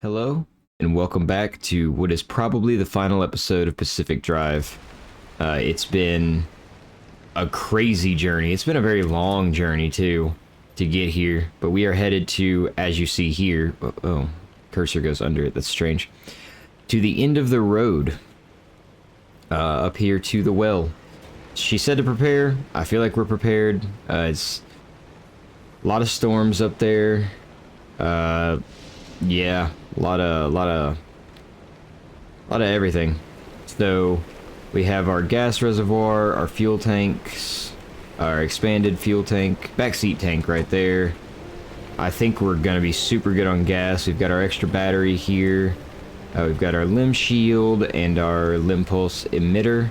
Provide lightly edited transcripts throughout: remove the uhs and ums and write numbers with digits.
Hello, and welcome back to what is probably the final episode of Pacific Drive. It's been a crazy journey. It's been a very long journey, too, to get here. But we are headed to, as you see here... Oh, cursor goes under it. That's strange. To the end of the road. Up here to the well. She said to prepare. I feel like we're prepared. It's a lot of storms up there. Yeah, a lot of everything. So we have our gas reservoir, our fuel tanks, our expanded fuel tank, backseat tank right there. I think we're gonna be super good on gas. We've got our extra battery here. We've got our limb shield and our limb pulse emitter.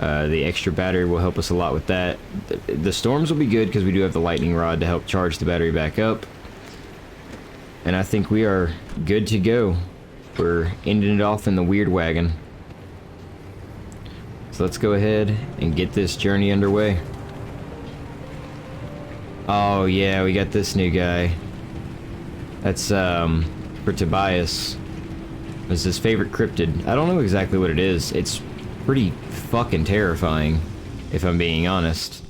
The extra battery will help us a lot with that. The storms will be good because we do have the lightning rod to help charge the battery back up. And I think we are good to go. We're ending it off in the weird wagon. So let's go ahead and get this journey underway. Oh yeah, we got this new guy. That's for Tobias. It's his favorite cryptid. I don't know exactly what it is. It's pretty fucking terrifying, if I'm being honest.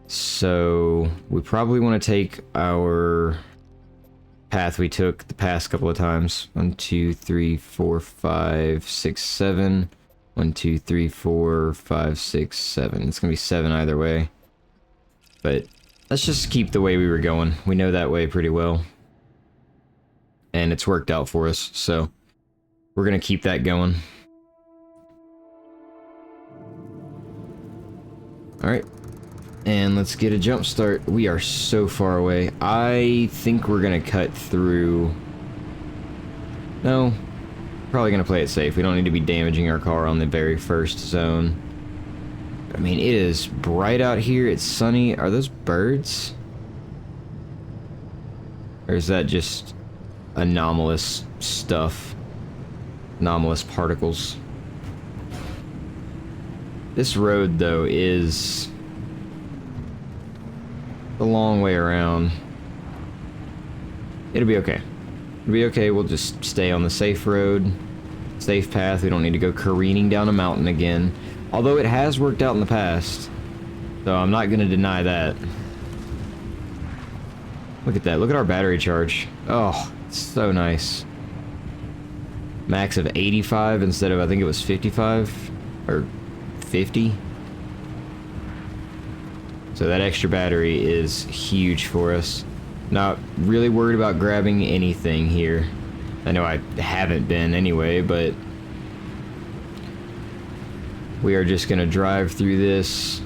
So we probably want to take our path we took the past couple of times. 1, 2, 3, 4, 5, 6, 7. 1, 2, 3, 4, 5, 6, 7. It's gonna be 7 either way. But let's just keep the way we were going. We know that way pretty well. And it's worked out for us, so we're gonna keep that going. Alright. And let's get a jump start. We are so far away. I think we're gonna cut through... No. Probably gonna play it safe. We don't need to be damaging our car on the very first zone. I mean, it is bright out here. It's sunny. Are those birds? Or is that just anomalous stuff? Anomalous particles. This road, though, is a long way around. It'll be okay. It'll be okay. We'll just stay on the safe road, safe path. We don't need to go careening down a mountain again. Although it has worked out in the past. So I'm not going to deny that. Look at that. Look at our battery charge. Oh, it's so nice. Max of 85 instead of, I think it was 55 or 50. So that extra battery is huge for us. Not really worried about grabbing anything here. I know I haven't been anyway, but we are just gonna drive through this,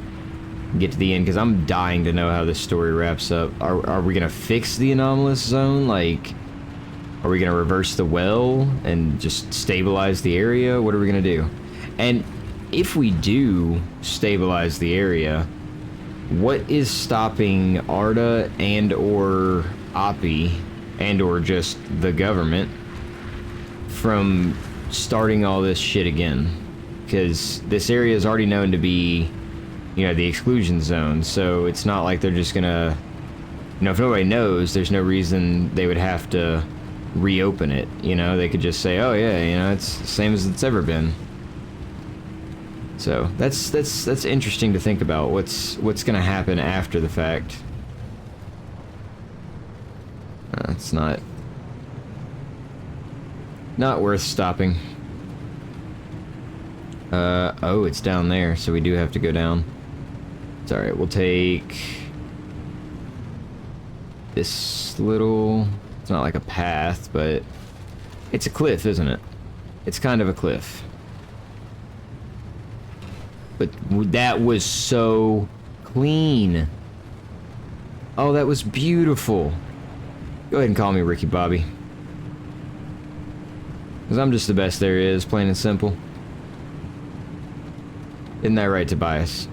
get to the end, because I'm dying to know how this story wraps up. Are we gonna fix the anomalous zone? Like, are we gonna reverse the well and just stabilize the area? What are we gonna do? And if we do stabilize the area, what is stopping Arda and or Oppie and or just the government from starting all this shit again? Because this area is already known to be, you know, the exclusion zone, so it's not like they're just gonna, you know, if nobody knows, there's no reason they would have to reopen it, you know? They could just say, oh yeah, you know, it's the same as it's ever been. So that's interesting to think about. What's gonna happen after the fact? It's not worth stopping. Oh, it's down there, so we do have to go down. It's alright, we'll take this little... It's not like a path, but it's a cliff, isn't it? It's kind of a cliff. But that was so clean. Oh, that was beautiful. Go ahead and call me Ricky Bobby. Because I'm just the best there is, plain and simple. Isn't that right, Tobias?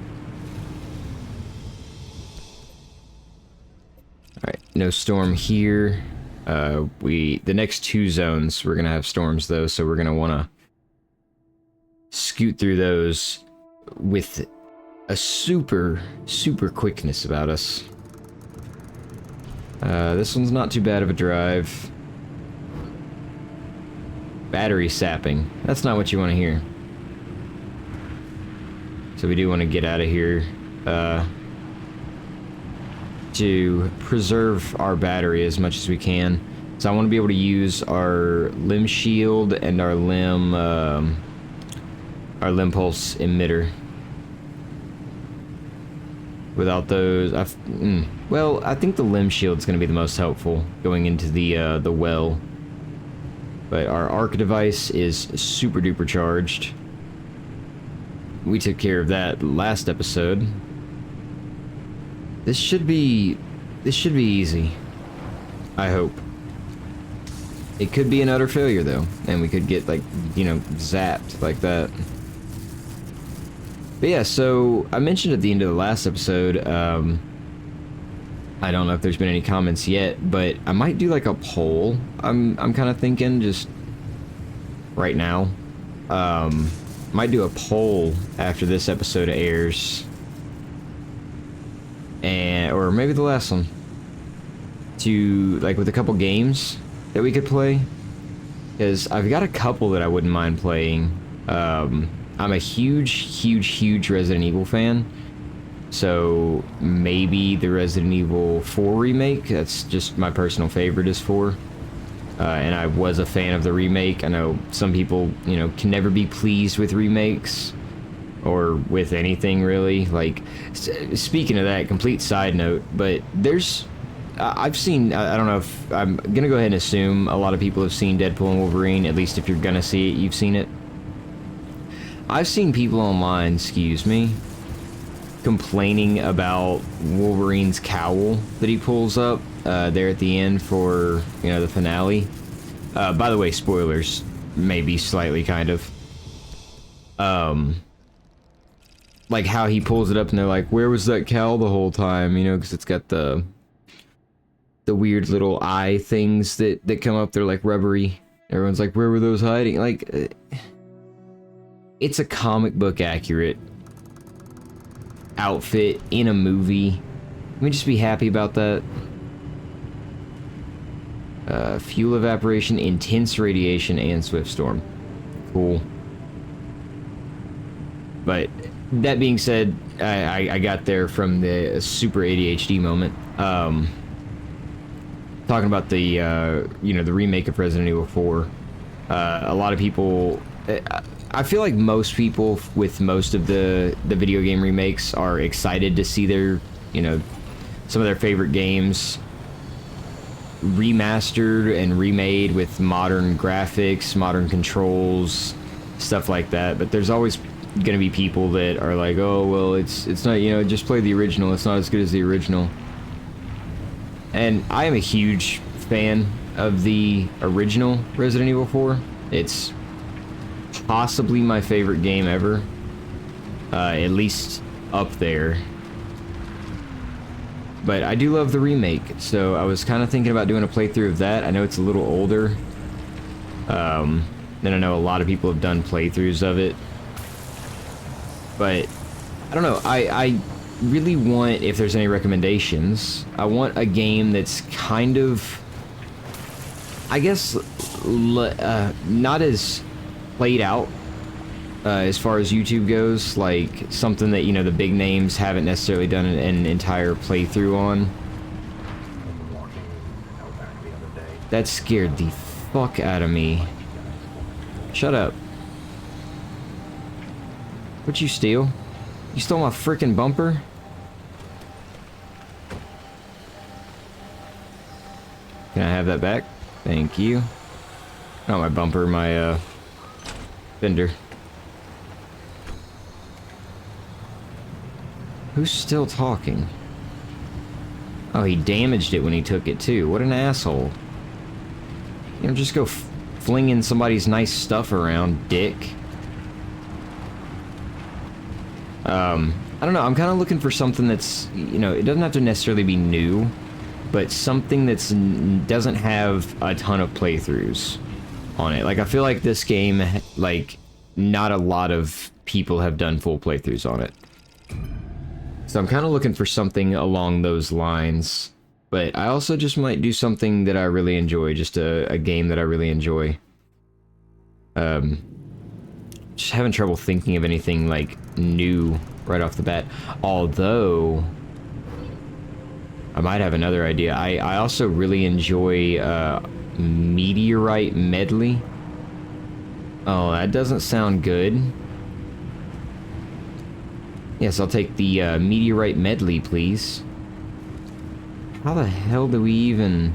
Alright, no storm here. The next 2 zones, we're gonna have storms though, so we're gonna wanna scoot through those with a super quickness about us. This one's not too bad of a drive. Battery sapping. That's not what you want to hear. So we do want to get out of here to preserve our battery as much as we can. So I want to be able to use our limb shield and our limb pulse emitter. Without those, well, I think the limb shield's going to be the most helpful going into the well. But our arc device is super duper charged. We took care of that last episode. This should be easy. I hope. It could be an utter failure though, and we could get like, you know, zapped like that. But yeah, so I mentioned at the end of the last episode, I don't know if there's been any comments yet, but I might do like a poll. I'm kind of thinking just right now. Might do a poll after this episode airs. Or maybe the last one. To, like, with a couple games that we could play. Because I've got a couple that I wouldn't mind playing. I'm a huge Resident Evil fan. So maybe the Resident Evil 4 remake. That's just my personal favorite is 4. And I was a fan of the remake. I know some people, you know, can never be pleased with remakes. Or with anything, really. Like, speaking of that, complete side note, but there's... I've seen... I don't know if... I'm gonna go ahead and assume a lot of people have seen Deadpool and Wolverine. At least if you're gonna see it, you've seen it. I've seen people online, excuse me, complaining about Wolverine's cowl that he pulls up there at the end for, you know, the finale. By the way, spoilers. Maybe slightly, kind of. Like how he pulls it up and they're like, where was that cowl the whole time? You know, because it's got the weird little eye things that come up. They're like rubbery. Everyone's like, where were those hiding? Like, it's a comic book accurate outfit in a movie. Can we just be happy about that? Fuel evaporation, intense radiation, and swift storm. Cool. But that being said, I got there from the super ADHD moment. Talking about the, you know, the remake of Resident Evil 4. A lot of people... I feel like most people with most of the video game remakes are excited to see their, you know, some of their favorite games remastered and remade with modern graphics, modern controls, stuff like that. But there's always gonna be people that are like, oh, well, it's not, you know, just play the original. It's not as good as the original. And I am a huge fan of the original Resident Evil 4. It's possibly my favorite game ever. At least up there. But I do love the remake, so I was kind of thinking about doing a playthrough of that. I know it's a little older. And I know a lot of people have done playthroughs of it. But, I don't know, I really want, if there's any recommendations, I want a game that's kind of, I guess, not as played out as far as YouTube goes, like something that, you know, the big names haven't necessarily done an entire playthrough on. That scared the fuck out of me. Shut up. What'd you steal? You stole my freaking bumper? Can I have that back? Thank you. Not my bumper, my, fender. Who's still talking? Oh, he damaged it when he took it, too. What an asshole. You know, just go flinging somebody's nice stuff around, dick. I don't know, I'm kind of looking for something that's, you know, it doesn't have to necessarily be new, but something that's doesn't have a ton of playthroughs on it. Like, I feel like this game, like, not a lot of people have done full playthroughs on it. So I'm kind of looking for something along those lines, but I also just might do something that I really enjoy, just a game that I really enjoy. Um, just having trouble thinking of anything, like, new right off the bat. Although, I might have another idea. I also really enjoy, meteorite medley. Oh, that doesn't sound good. Yes, I'll take the, meteorite medley, please. How the hell do we even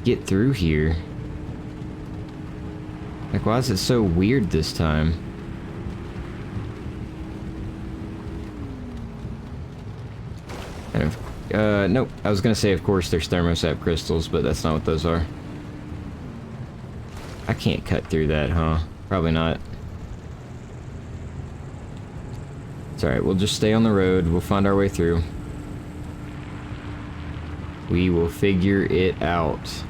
get through here? Like, why is it so weird this time? And if, nope. I was gonna say, of course, there's thermostat crystals, but that's not what those are. I can't cut through that, huh? Probably not. It's alright, we'll just stay on the road. We'll find our way through. We will figure it out.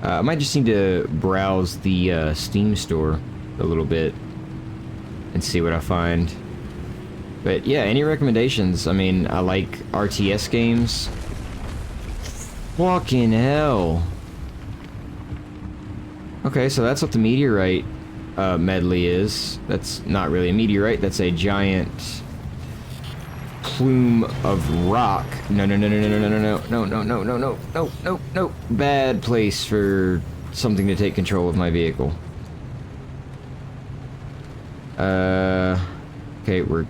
I might just need to browse the Steam store a little bit and see what I find. But yeah, any recommendations? I mean, I like RTS games. Fucking hell. Okay, so that's what the meteorite medley is. That's not really a meteorite, that's a giant plume of rock. No, no, no, no, no, no, no, no, no, no, no, no, no, no, no, no. Bad place for something to take control of my vehicle. Okay, we're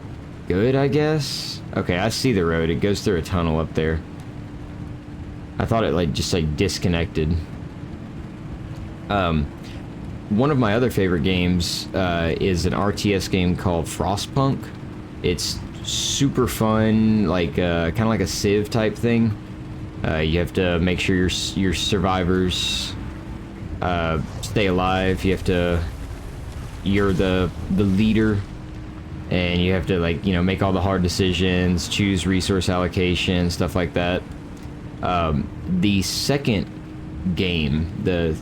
good, I guess? Okay, I see the road. It goes through a tunnel up there. I thought it, like, just, like, disconnected. One of my other favorite games, is an RTS game called Frostpunk. It's super fun, like, kind of like a Civ type thing. You have to make sure your survivors, stay alive. You have to... You're the leader, and you have to, like, you know, make all the hard decisions, choose resource allocation, stuff like that. The second game, the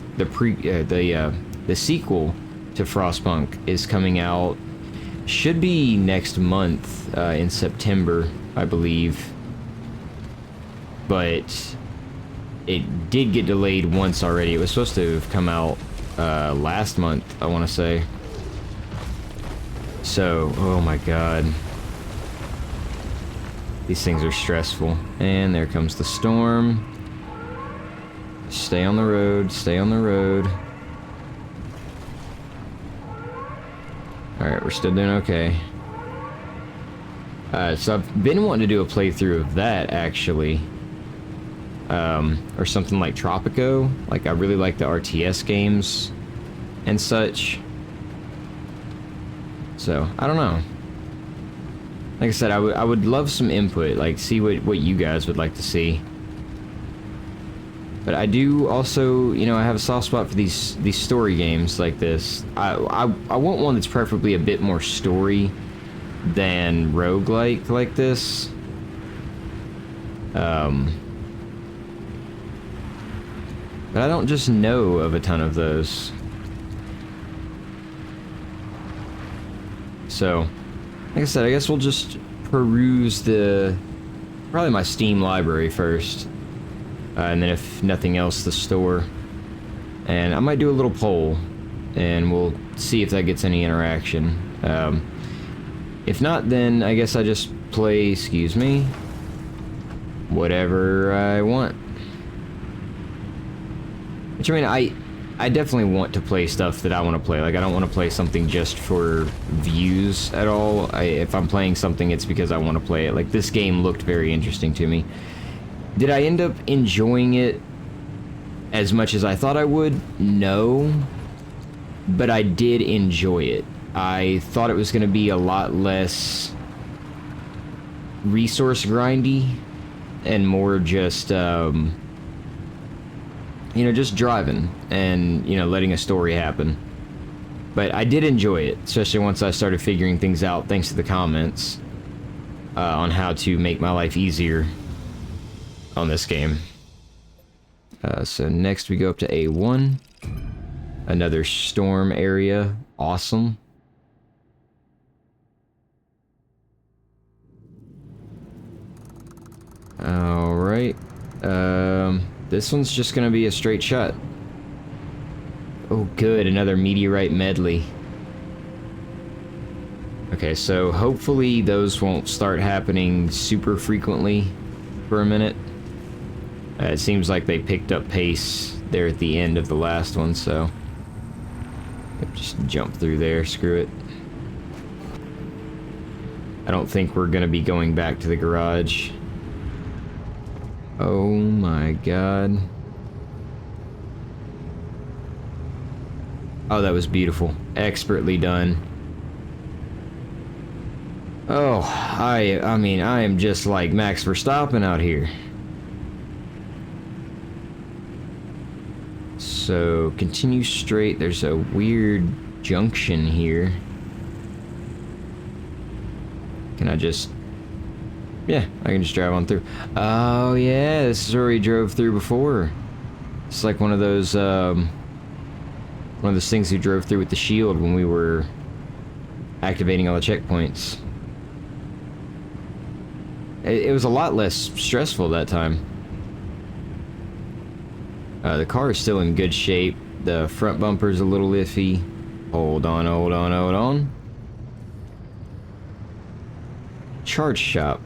sequel to Frostpunk is coming out, should be next month, in September, I believe. But it did get delayed once already. It was supposed to have come out last month, I want to say. So, oh my god. These things are stressful. And there comes the storm. Stay on the road, stay on the road. Alright, we're still doing okay. So I've been wanting to do a playthrough of that, actually. Or something like Tropico. Like, I really like the RTS games and such. So, I don't know. Like I said, I would love some input, like, see what you guys would like to see. But I do also, you know, I have a soft spot for these story games like this. I want one that's preferably a bit more story than roguelike like this. But I don't just know of a ton of those. So, like I said, I guess we'll just peruse probably my Steam library first. And then if nothing else, the store. And I might do a little poll, and we'll see if that gets any interaction. If not, then I guess I just play, excuse me, whatever I want. Which, I mean, I definitely want to play stuff that I want to play. Like, I don't want to play something just for views at all. If I'm playing something, it's because I want to play it. Like, this game looked very interesting to me. Did I end up enjoying it as much as I thought I would? No. But I did enjoy it. I thought it was going to be a lot less resource grindy and more just, you know, just driving and, you know, letting a story happen. But I did enjoy it, especially once I started figuring things out thanks to the comments on how to make my life easier on this game. So next we go up to A1. Another storm area. Awesome. Alright. this one's just gonna be a straight shot. Oh good, another meteorite medley. Okay, so hopefully those won't start happening super frequently for a minute. It seems like they picked up pace there at the end of the last one, so... just jump through there, screw it. I don't think we're gonna be going back to the garage. Oh my god. Oh, that was beautiful. Expertly done. Oh, I mean, I am just like Max Verstappen out here. So, continue straight. There's a weird junction here. Can I just... yeah, I can just drive on through. Oh, yeah, this is where we drove through before. It's like one of those things we drove through with the shield when we were activating all the checkpoints. It was a lot less stressful that time. The car is still in good shape. The front bumper's a little iffy. Hold on, hold on, hold on. Charge shop.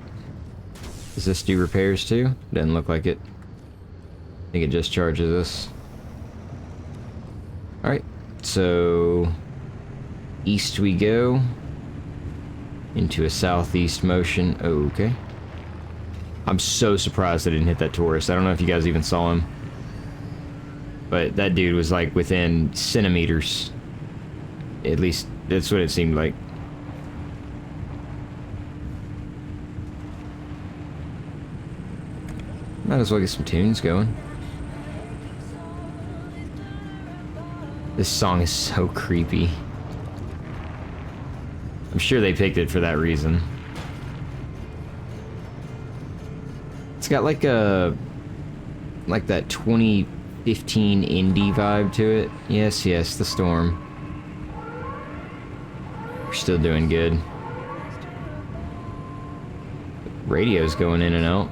Does this do repairs too? Doesn't look like it. I think it just charges us. Alright, so... east we go. Into a southeast motion. Okay. I'm so surprised I didn't hit that tourist. I don't know if you guys even saw him. But that dude was like within centimeters. At least, that's what it seemed like. Might as well get some tunes going. This song is so creepy. I'm sure they picked it for that reason. It's got like a... like that 2015 indie vibe to it. Yes, yes, the storm. We're still doing good. Radio's going in and out.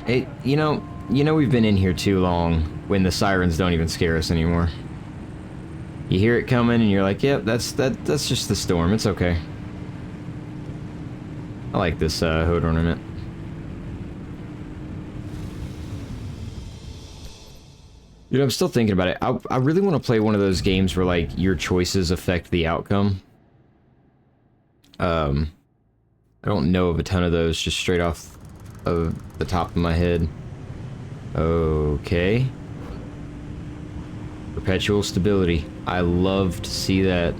Hey, you know we've been in here too long when the sirens don't even scare us anymore. You hear it coming and you're like, yep, that's just the storm, it's okay. I like this hood ornament. You know, I'm still thinking about it. I really want to play one of those games where, like, your choices affect the outcome. I don't know of a ton of those just straight off of the top of my head. Okay. Perpetual stability. I love to see that.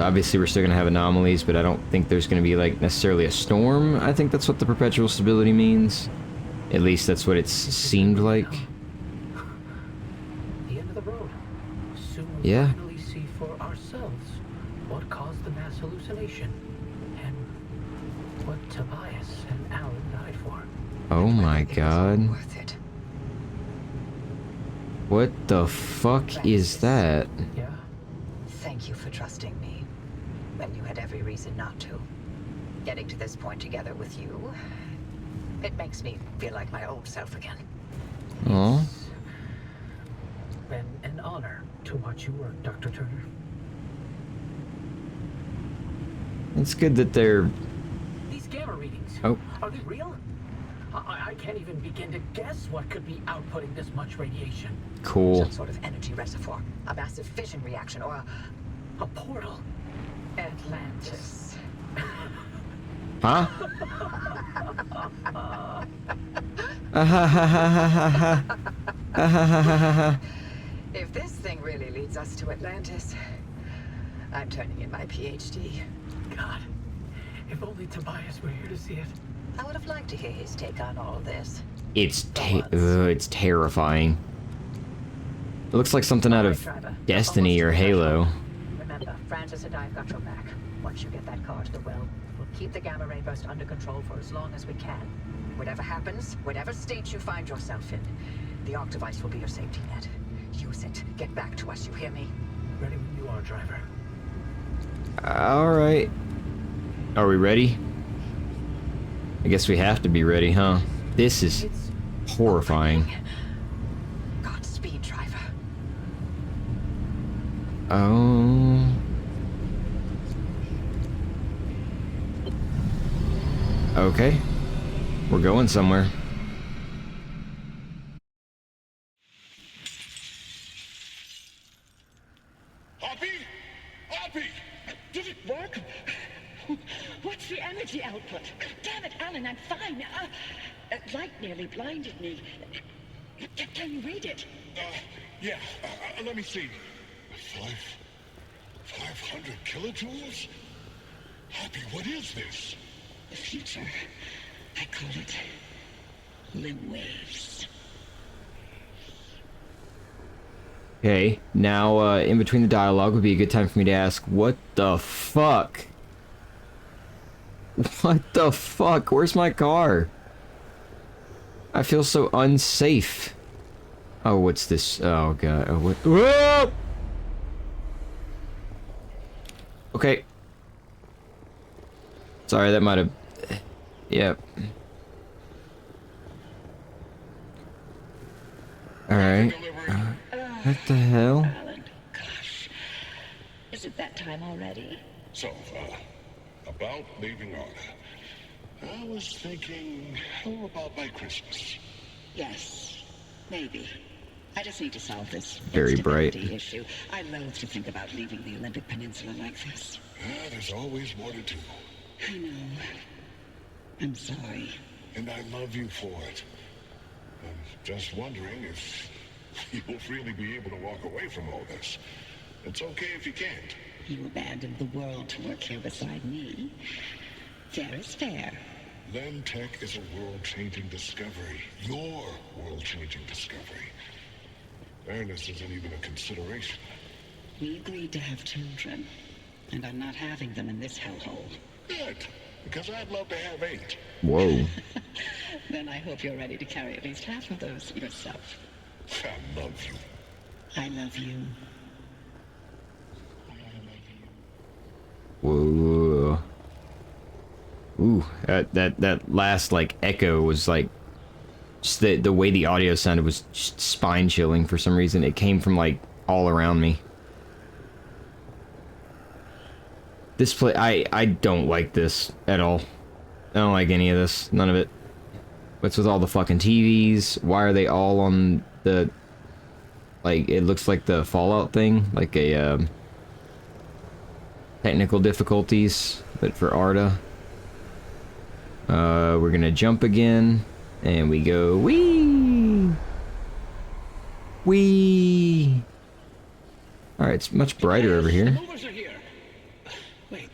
Obviously, we're still going to have anomalies, but I don't think there's going to be, like, necessarily a storm. I think that's what the perpetual stability means. At least that's what it's seemed like. The end of the road. Soon we'll Yeah. finally see for ourselves what caused the mass hallucination and what Tobias and Alan died for. Oh my god. Worth it. What the fuck is that? Yeah. Thank you for trusting me when you had every reason not to. Getting to this point together with you, it makes me feel like my old self again. Oh. It's been an honor to watch you work, Dr. Turner. It's good that they're... These gamma readings. Oh. Are they real? I can't even begin to guess what could be outputting this much radiation. Cool. Some sort of energy reservoir, a massive fission reaction, or A portal. Atlantis. Huh? If this thing really leads us to Atlantis, I'm turning in my PhD. God, if only Tobias were here to see it. I would have liked to hear his take on all this. It's terrifying. It looks like something out of Destiny or Halo. Remember, Francis and I have got your back. Once you get that car to the well, we'll keep the gamma ray burst under control for as long as we can. Whatever happens, whatever state you find yourself in, the arc device will be your safety net. Use it. Get back to us, you hear me? Ready when you are, driver. Alright. Are we ready? I guess we have to be ready, huh? This is It's horrifying. opening. Godspeed, driver. Oh. Okay. We're going somewhere. Hoppy? Hoppy! Did it work? What's the energy output? Damn it, Alan, I'm fine. Light nearly blinded me. Can you read it? Yeah, let me see. 500 kilojoules? Hoppy, what is this? The future. I call it the waves. Okay, now in between the dialogue would be a good time for me to ask, what the fuck? What the fuck? Where's my car? I feel so unsafe. Oh, what's this? Oh god. Oh, what? Whoa! Okay. Sorry, that might have... Yep. Alright. What the hell? Alan, gosh. Is it that time already? So, about leaving Arda. I was thinking, how about by Christmas? Yes, maybe. I just need to solve this Very bright. instability issue. I loathe to think about leaving the Olympic Peninsula like this. There's always more to do. I know. I'm sorry. And I love you for it. I'm just wondering if you'll really be able to walk away from all this. It's okay if you can't. You abandoned the world to work here beside me. Fair is fair. Lem Tech is a world-changing discovery. Your world-changing discovery. Fairness isn't even a consideration. We agreed to have children, and I'm not having them in this hellhole. Good, because I'd love to have 8. Whoa. Then I hope you're ready to carry at least half of those yourself. I love you. I love you. Whoa. Ooh, that last, like, echo was, like, just the way the audio sounded was just spine-chilling for some reason. It came from, like, all around me. This I don't like this at all. I don't like any of this. None of it. What's with all the fucking TVs? Why are they all on the... Like, it looks like the Fallout thing. Like a, technical difficulties, but for Arda. We're gonna jump again, and we go wee, wee. All right, it's much brighter over The here. movers are here. Wait,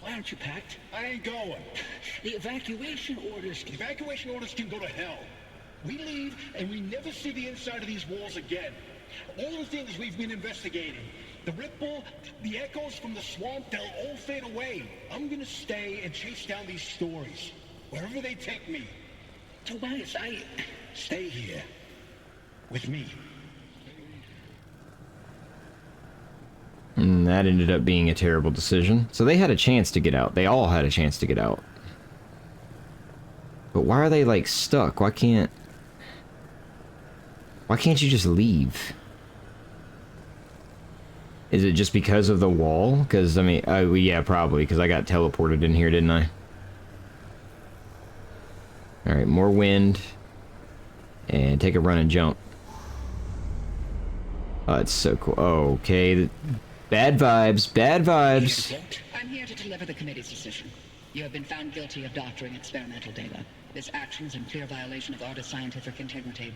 why aren't you packed? I ain't going. The evacuation orders. Evacuation orders can go to hell. We leave, and we never see the inside of these walls again. All the things we've been investigating, the ripple, the echoes from the swamp, they'll all fade away. I'm gonna stay and chase down these stories, wherever they take me. Tobias, Stay here, with me. And that ended up being a terrible decision. So they had a chance to get out. They all had a chance to get out. But why are they, like, stuck? Why can't you just leave? Is it just because of the wall? Because, I mean, yeah, probably, because I got teleported in here, didn't I? Alright, more wind. And take a run and jump. Oh, it's so cool. Oh, okay. Bad vibes, bad vibes. I'm here to deliver the committee's decision. You have been found guilty of doctoring experimental data. This action is in clear violation of Arda's scientific integrity.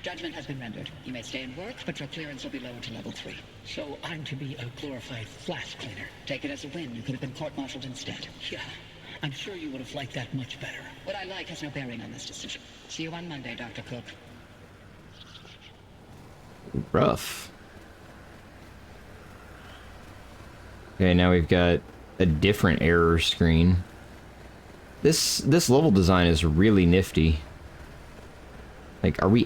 Judgment has been rendered. You may stay and work, but your clearance will be lowered to level 3. so I'm to be a glorified flash cleaner. Take it as a win. You could have been court-martialed instead. Yeah, I'm sure you would have liked that much better. What I like has no bearing on this decision. See you on Monday, Dr. Cook. Rough. Okay, now we've got a different error screen. This level design is really nifty. Like, are we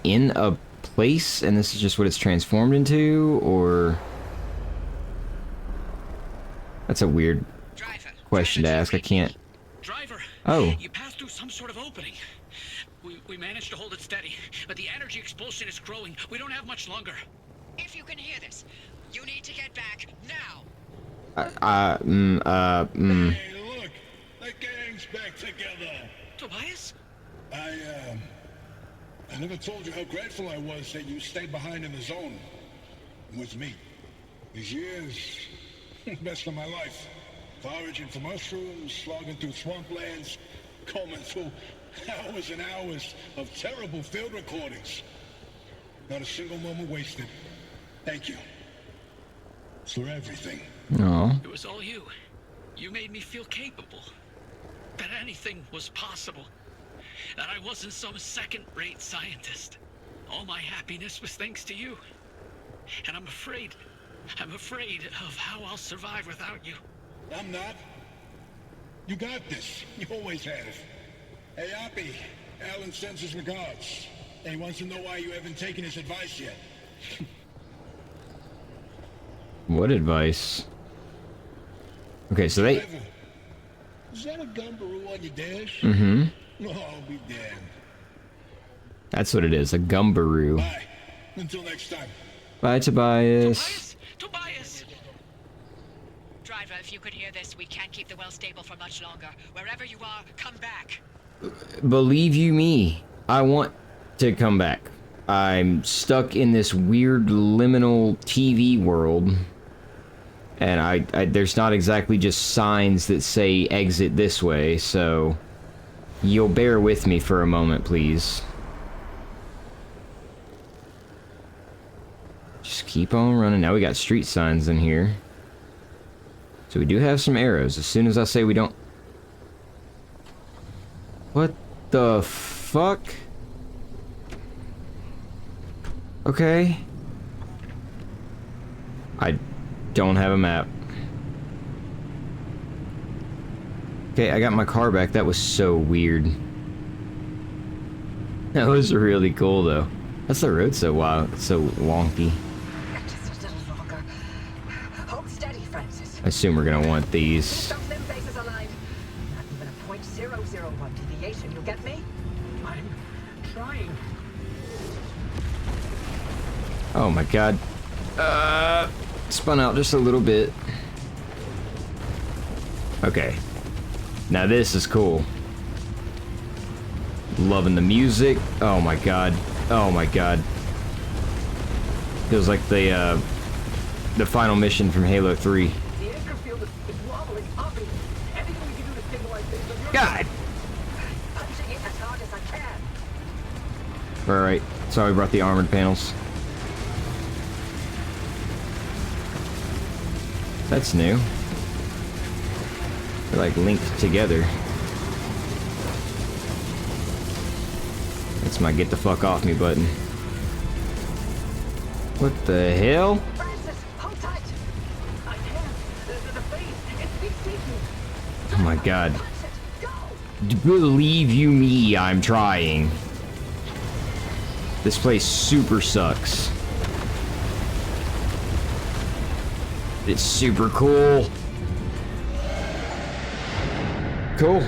in a place and this is just what it's transformed into, or... That's a weird Driver, question to ask. I can't. Driver, Oh. you passed through some sort of opening. We managed to hold it steady, but the energy expulsion is growing. We don't have much longer. If you can hear this, you need to get back now. Hey, look, the gang's back together. Tobias? I never told you how grateful I was that you stayed behind in the zone with me. These years, best of my life. Foraging for mushrooms, slogging through swamplands, combing through hours and hours of terrible field recordings. Not a single moment wasted. Thank you. For everything. No. It was all you. You made me feel capable. That anything was possible. That I wasn't some second-rate scientist. All my happiness was thanks to you. And I'm afraid of how I'll survive without you. I'm not. You got this. You always have. Hey, Oppie, Alan sends his regards. And he wants to know why you haven't taken his advice yet. What advice? Okay, so they... Driver, is that a gumbaroo on your dash? Mm-hmm. Oh, I'll be damned. That's what it is, a gumbaroo. Bye. Until next time. Bye, Tobias. Tobias! Driver, if you could hear this, we can't keep the well stable for much longer. Wherever you are, come back. Believe you me, I want to come back. I'm stuck in this weird liminal TV world. And I there's not exactly just signs that say exit this way, so you'll bear with me for a moment, please. Just keep on running. Now we got street signs in here. So we do have some arrows. As soon as I say we don't... What the fuck? Okay. I don't have a map. Okay, I got my car back. That was so weird. That was really cool, though. That's the road so wild, so wonky. Just a little longer. Hold steady, Francis. I assume we're gonna want these. Keep those limb bases aligned. Not even a 0.001 deviation, you get me? I'm trying. Oh my god. Spun out just a little bit. Okay. Now this is cool. Loving the music. Oh my god. Oh my god. Feels like the final mission from Halo 3. The anchor field is wobbling, hopping. Anything we can do to stabilize things. God! Punching it as hard as I can. Alright, so we brought the armored panels. That's new. They're like linked together. That's my get the fuck off me button. What the hell? Francis, hold tight. I can't. The face, it's deep seeking. Oh my god. Punch it. Go. Believe you me, I'm trying. This place super sucks. It's super cool. Cool.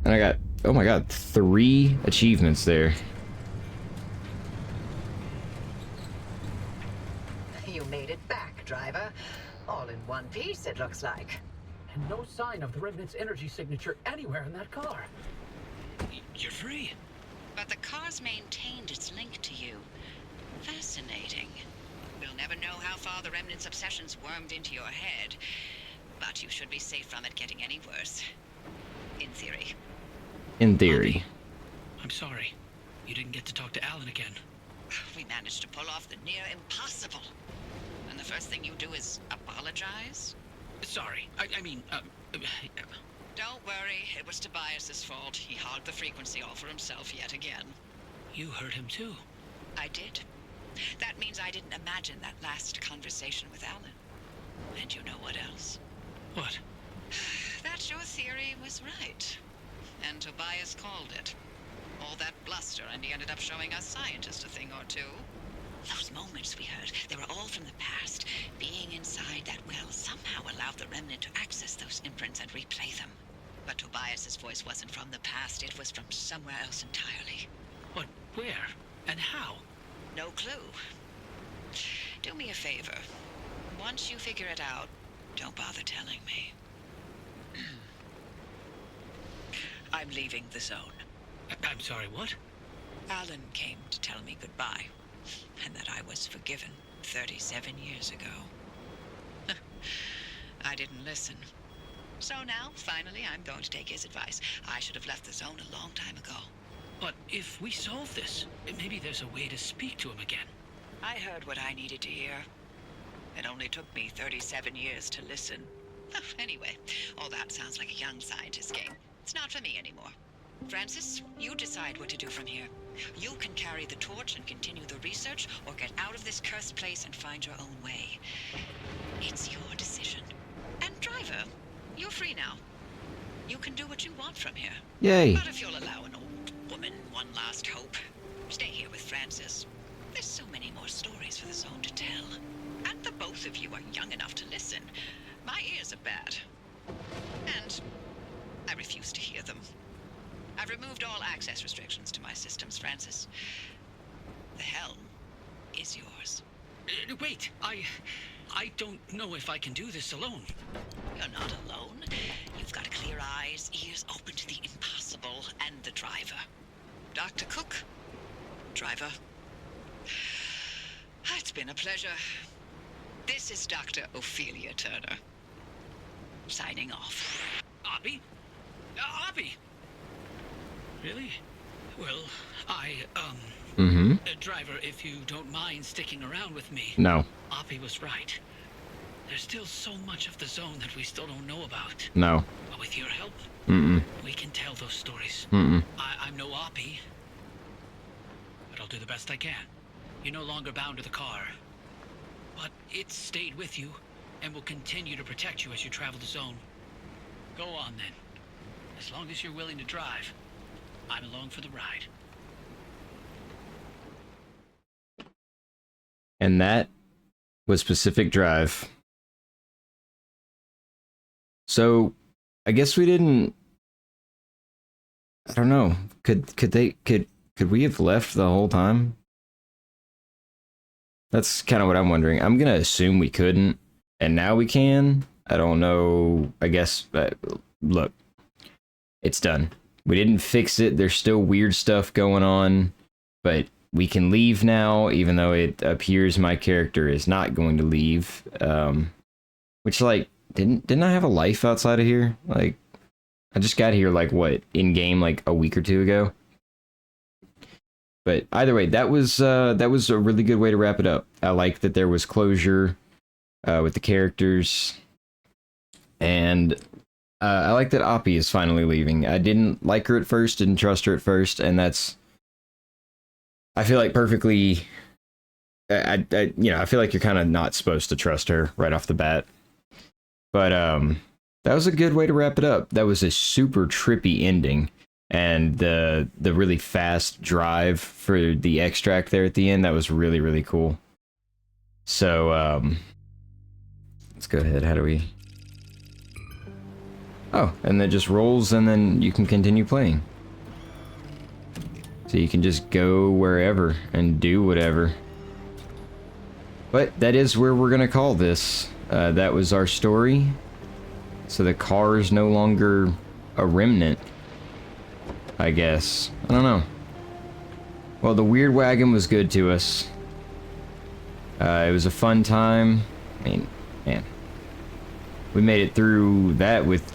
And I got, oh my god, 3 achievements there. You made it back, driver. All in one piece, it looks like. And no sign of the Remnant's energy signature anywhere in that car. You're free. But the car's maintained its link to you. Fascinating. We'll never know how far the Remnant's obsessions wormed into your head. But you should be safe from it getting any worse. In theory. In theory. I'm sorry. You didn't get to talk to Alan again. We managed to pull off the near impossible. And the first thing you do is apologize? Sorry. I mean, Don't worry, it was Tobias's fault. He hogged the frequency all for himself yet again. you heard him too. I did. That means I didn't imagine that last conversation with Alan. And you know what else? What? That your theory was right. And Tobias called it. All that bluster, and he ended up showing us scientists a thing or two. Those moments we heard, they were all from the past. Being inside that well somehow allowed the remnant to access those imprints and replay them. But Tobias's voice wasn't from the past, it was from somewhere else entirely. But where? And how? No clue. Do me a favor. Once you figure it out, don't bother telling me. I'm leaving the zone. I'm sorry, what? Alan came to tell me goodbye, and that I was forgiven 37 years ago. I didn't listen. So now, finally, I'm going to take his advice. I should have left the zone a long time ago. But if we solve this, maybe there's a way to speak to him again. I heard what I needed to hear. It only took me 37 years to listen. Anyway, all that sounds like a young scientist game. It's not for me anymore. Francis, you decide what to do from here. You can carry the torch and continue the research, or get out of this cursed place and find your own way. It's your decision. And driver, you're free now. You can do what you want from here. Yay. But if you'll allow an old woman one last hope, stay here with Francis. There's so many more stories for the zone to tell. And the both of you are young enough to listen. My ears are bad. And I refuse to hear them. I've removed all access restrictions to my systems, Francis. The helm is yours. Wait, I don't know if I can do this alone. You're not alone. You've got clear eyes, ears open to the impossible, and the driver. Dr. Cook, driver. It's been a pleasure. This is Dr. Ophelia Turner. Signing off. Abby? Abby! Really? Well, driver, if you don't mind sticking around with me. No. Abby was right. There's still so much of the zone that we still don't know about. No. But with your help, we can tell those stories. I'm no Abby, but I'll do the best I can. You're no longer bound to the car, but it stayed with you and will continue to protect you as you travel the zone. Go on then. As long as you're willing to drive, I'm along for the ride. And that was Pacific Drive. So, I guess we didn't... I don't know. Could we have left the whole time? That's kind of what I'm wondering. I'm gonna assume we couldn't, and now we can. I don't know. I guess, look, it's done. We didn't fix it. There's still weird stuff going on, but we can leave now, even though it appears my character is not going to leave. Which, like, didn't I have a life outside of here? Like, I just got here, like, what, in game, like, a week or two ago? But either way, that was a really good way to wrap it up. I like that there was closure with the characters, and I like that Oppie is finally leaving. I didn't like her at first, didn't trust her at first, and that's, I feel like perfectly, I feel like you're kind of not supposed to trust her right off the bat. But that was a good way to wrap it up. That was a super trippy ending. And the really fast drive for the extract there at the end, that was really, really cool. So, let's go ahead. How do we... Oh, and it just rolls and then you can continue playing. So you can just go wherever and do whatever. But that is where we're gonna call this. That was our story. So the car is no longer a remnant, I guess. I don't know. Well, the weird wagon was good to us. It was a fun time. I mean, man. We made it through that with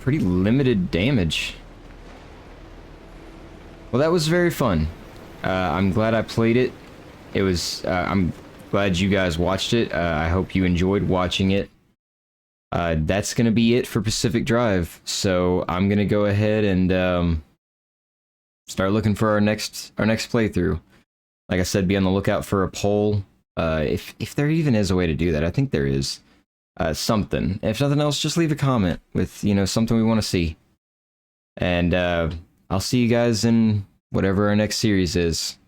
pretty limited damage. Well, that was very fun. I'm glad I played it. It was, I'm glad you guys watched it. I hope you enjoyed watching it. That's gonna be it for Pacific Drive. So I'm gonna go ahead and start looking for our next playthrough. Like I said, be on the lookout for a poll. If there even is a way to do that, I think there is. Something. If nothing else, just leave a comment with, something we want to see. And I'll see you guys in whatever our next series is.